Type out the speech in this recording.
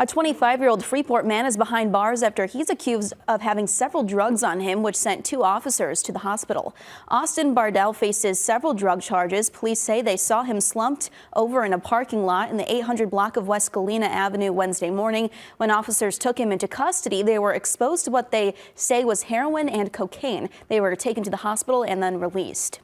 A 25-year-old Freeport man is behind bars after he's accused of having several drugs on him, which sent 2 officers to the hospital. Austin Bardell faces several drug charges. Police say they saw him slumped over in a parking lot in the 800 block of West Galena Avenue Wednesday morning. When officers took him into custody, they were exposed to what they say was heroin and cocaine. They were taken to the hospital and then released.